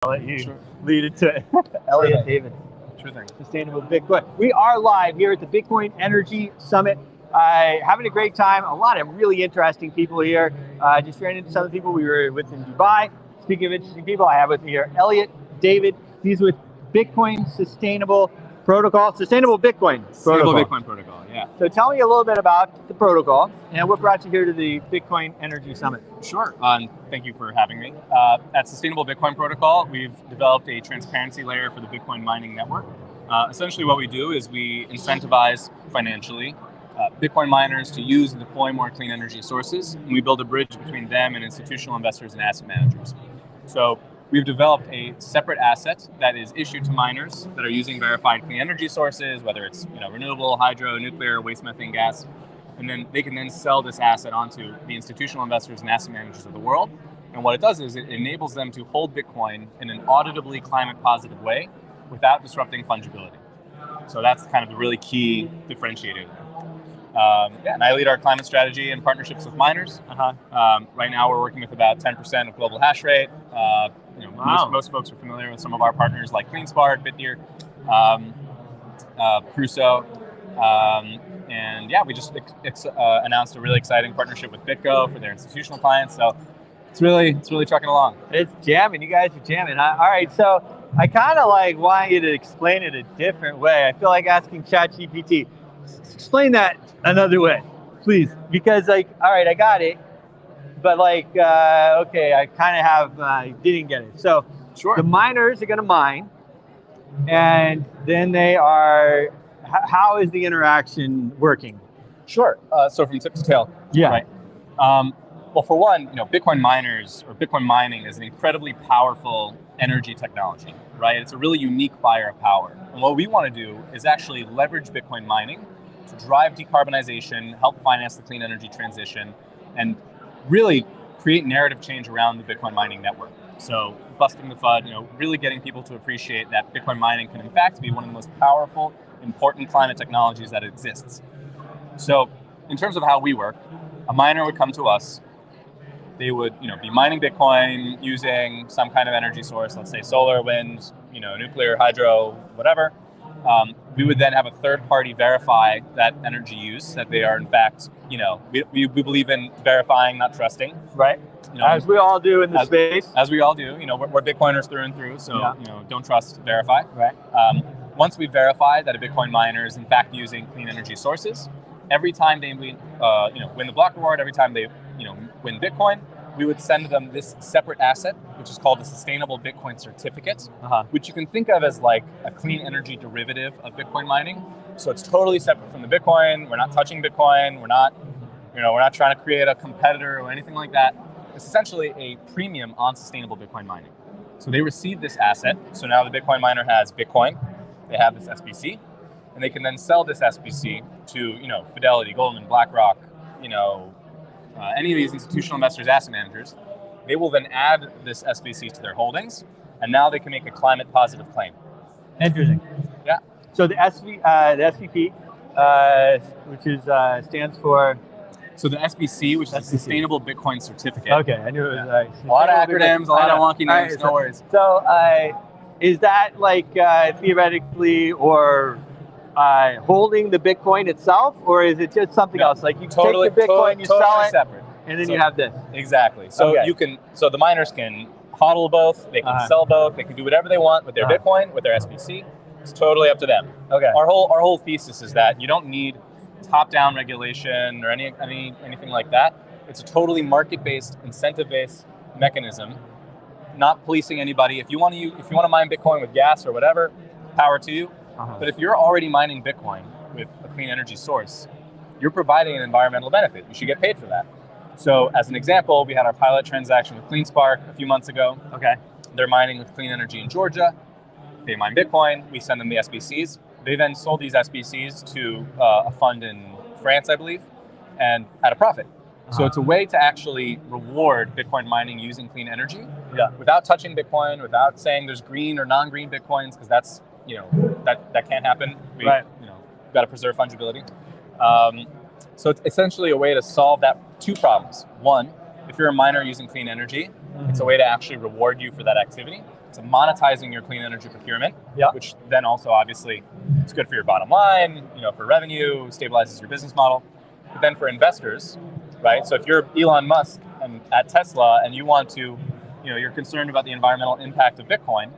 I'll let you Sure. lead it to Elliot David. Sure thing. Sustainable Bitcoin. We are live here at the Bitcoin Energy Summit. Having a great time. A lot of really interesting people here. Just ran into some of the people we were with in Dubai. Speaking of interesting people, I have with me here Elliot David. He's with Bitcoin Sustainable Protocol. Sustainable Bitcoin Sustainable Protocol. Bitcoin Protocol, yeah. So tell me a little bit about the protocol and what brought you here to the Bitcoin Energy Summit. Sure. Thank you for having me. At Sustainable Bitcoin Protocol, we've developed a transparency layer for the Bitcoin mining network. Essentially what we do is we incentivize financially Bitcoin miners to use and deploy more clean energy sources. And we build a bridge between them and institutional investors and asset managers. So we've developed a separate asset that is issued to miners that are using verified clean energy sources, whether it's renewable, hydro, nuclear, waste methane gas, and then they can then sell this asset onto the institutional investors and asset managers of the world. And what it does is it enables them to hold Bitcoin in an auditably climate positive way without disrupting fungibility. So that's kind of the really key differentiator. And I lead our climate strategy in partnerships with miners. Right now, we're working with about 10% of global hash rate. Most folks are familiar with some of our partners like CleanSpark, Bitdeer, Crusoe, and yeah, we just announced a really exciting partnership with BitGo for their institutional clients. So it's really trucking along. It's jamming. You guys are jamming. All right, so I kind of want you to explain it a different way. I feel like asking ChatGPT. Explain that another way, please. Because all right, I got it, but okay, I kind of didn't get it. So Sure. The miners are going to mine, and then they are. How is the interaction working? Sure. So from tip to tail. Yeah. Right. Well, for one, Bitcoin miners or Bitcoin mining is an incredibly powerful energy technology, right? It's a really unique buyer of power. And what we want to do is actually leverage Bitcoin mining to drive decarbonization, help finance the clean energy transition, and really create narrative change around the Bitcoin mining network. So busting the FUD, really getting people to appreciate that Bitcoin mining can in fact be one of the most powerful, important climate technologies that exists. So in terms of how we work, a miner would come to us. They would, be mining Bitcoin using some kind of energy source, let's say solar, wind, nuclear, hydro, whatever. We would then have a third party verify that energy use, that they are in fact, we believe in verifying, not trusting. Right. As we all do in the space. As we all do, we're Bitcoiners through and through, so, Yeah. Don't trust, verify. Right. Once we verify that a Bitcoin miner is in fact using clean energy sources, every time they win the block reward, every time they, win Bitcoin, we would send them this separate asset, which is called a Sustainable Bitcoin Certificate, which you can think of as like a clean energy derivative of Bitcoin mining. So it's totally separate from the Bitcoin. We're not touching Bitcoin. We're not trying to create a competitor or anything like that. It's essentially a premium on sustainable Bitcoin mining. So they receive this asset. So now the Bitcoin miner has Bitcoin. They have this SBC, and they can then sell this SBC to Fidelity, Goldman, BlackRock, any of these institutional investors, asset managers. They will then add this SBC to their holdings, and now they can make a climate positive claim. Interesting. Yeah. So the SVP, which is stands for. So the SBC, which is the Sustainable Bitcoin Certificate. Okay, I knew it was a lot of acronyms, a lot of wonky names. Right, no worries. So is that theoretically or holding the Bitcoin itself, or is it just something else? Like you take the Bitcoin, you sell it, separate. And then you have this. Exactly. So the miners can hodl both, they can sell both, they can do whatever they want with their Bitcoin, with their SBC. It's totally up to them. Okay. Our whole thesis is that you don't need top-down regulation or anything like that. It's a totally market-based, incentive-based mechanism, not policing anybody. If you want to mine Bitcoin with gas or whatever, power to you. But if you're already mining Bitcoin with a clean energy source, you're providing an environmental benefit. You should get paid for that. So as an example, we had our pilot transaction with CleanSpark a few months ago. Okay. They're mining with clean energy in Georgia. They mine Bitcoin. We send them the SBCs. They then sold these SBCs to a fund in France, I believe, and at a profit. So it's a way to actually reward Bitcoin mining using clean energy without touching Bitcoin, without saying there's green or non-green Bitcoins, because that's, that can't happen. We've got to preserve fungibility. So it's essentially a way to solve two problems. One, if you're a miner using clean energy, it's a way to actually reward you for that activity. to monetizing your clean energy procurement, Yeah. which then also obviously is good for your bottom line, for revenue, stabilizes your business model. But then for investors, right? So if you're Elon Musk and at Tesla and you want to, you're concerned about the environmental impact of Bitcoin,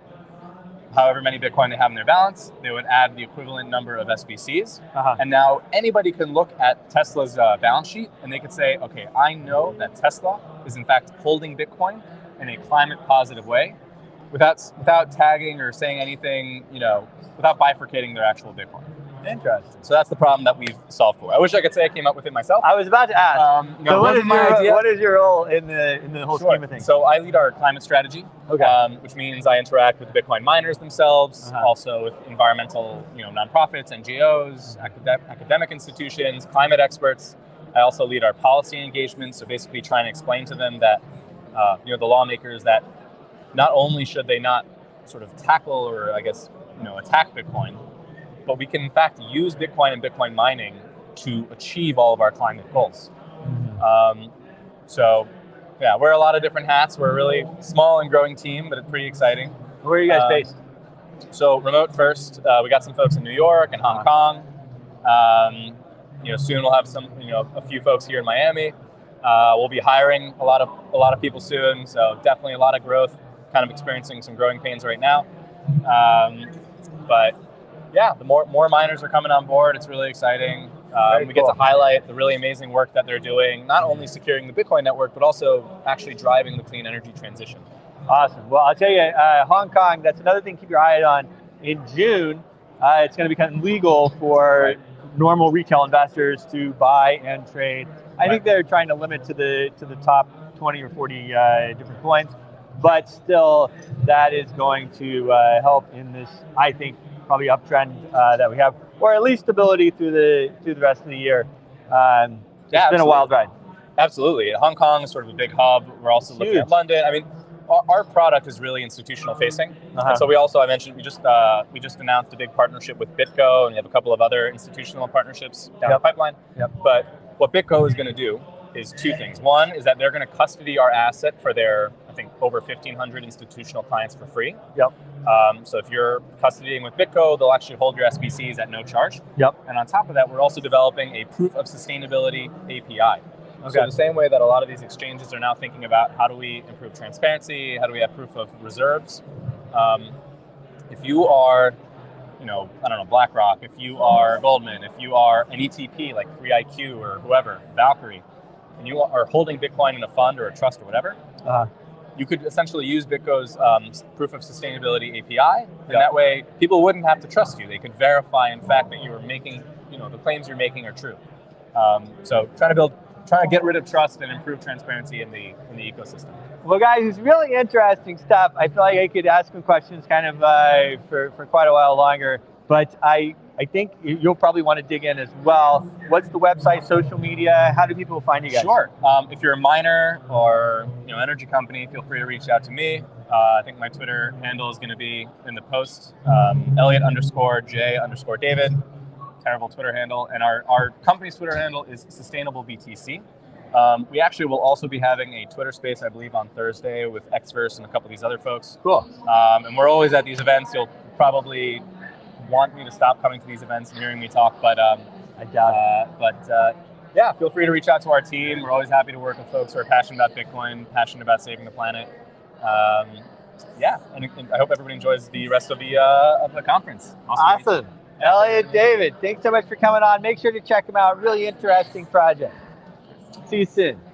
however many Bitcoin they have in their balance, they would add the equivalent number of SBCs. And now anybody can look at Tesla's balance sheet and they could say, okay, I know that Tesla is in fact holding Bitcoin in a climate positive way without tagging or saying anything, without bifurcating their actual Bitcoin. Interesting. So that's the problem that we've solved for. I wish I could say I came up with it myself. I was about to ask. So what is your role in the whole scheme of things? So I lead our climate strategy, Okay. which means I interact with the Bitcoin miners themselves, also with environmental, nonprofits, NGOs, academic institutions, climate experts. I also lead our policy engagement, so basically trying to explain to them that, the lawmakers, that not only should they not sort of tackle or attack Bitcoin, but we can in fact use Bitcoin and Bitcoin mining to achieve all of our climate goals. So yeah, wear a lot of different hats. We're a really small and growing team, but it's pretty exciting. Where are you guys based? So remote first. We got some folks in New York and Hong Kong. Soon we'll have a few folks here in Miami. We'll be hiring a lot of people soon. So definitely a lot of growth. Kind of experiencing some growing pains right now. But yeah, the more miners are coming on board. It's really exciting. We get to highlight the really amazing work that they're doing, not only securing the Bitcoin network, but also actually driving the clean energy transition. Awesome. Well, I'll tell you, Hong Kong, that's another thing to keep your eye on. In June, it's going to become legal for normal retail investors to buy and trade. I think they're trying to limit to the top 20 or 40 different coins, but still that is going to help in this, I think, probably uptrend that we have, or at least stability through the rest of the year. It's been a wild ride. Absolutely. Hong Kong is sort of a big hub. We're also looking at London. I mean, our product is really institutional facing. And so I mentioned, we just announced a big partnership with BitGo, and we have a couple of other institutional partnerships down the pipeline. But what BitGo is going to do is two things. One is that they're going to custody our asset for their, I think, over 1,500 institutional clients for free. So if you're custodying with BitGo, they'll actually hold your SBCs at no charge. And on top of that, we're also developing a proof of sustainability API. So the same way that a lot of these exchanges are now thinking about how do we improve transparency, how do we have proof of reserves. If you are, BlackRock, if you are Goldman, if you are an ETP like 3iQ or whoever, Valkyrie, and you are holding Bitcoin in a fund or a trust or whatever, you could essentially use BitGo's proof of sustainability API, and that way people wouldn't have to trust you. They could verify, in fact, that you are making, the claims you're making are true. So trying to get rid of trust and improve transparency in the ecosystem. Well, guys, it's really interesting stuff. I feel like I could ask some questions kind of for quite a while longer, but I think you'll probably want to dig in as well. What's the website, social media? How do people find you guys? Sure. If you're a miner or energy company, feel free to reach out to me. I think my Twitter handle is going to be in the post. Elliot_J_David. Terrible Twitter handle. And our company's Twitter handle is SustainableBTC. We actually will also be having a Twitter space, I believe, on Thursday with Xverse and a couple of these other folks. Cool. And we're always at these events. You'll probably want me to stop coming to these events and hearing me talk, but I doubt it. Yeah, feel free to reach out to our team. We're always happy to work with folks who are passionate about Bitcoin, passionate about saving the planet. And I hope everybody enjoys the rest of the conference. Awesome. Elliot, David, thanks so much for coming on. Make sure to check them out. Really interesting project. See you soon.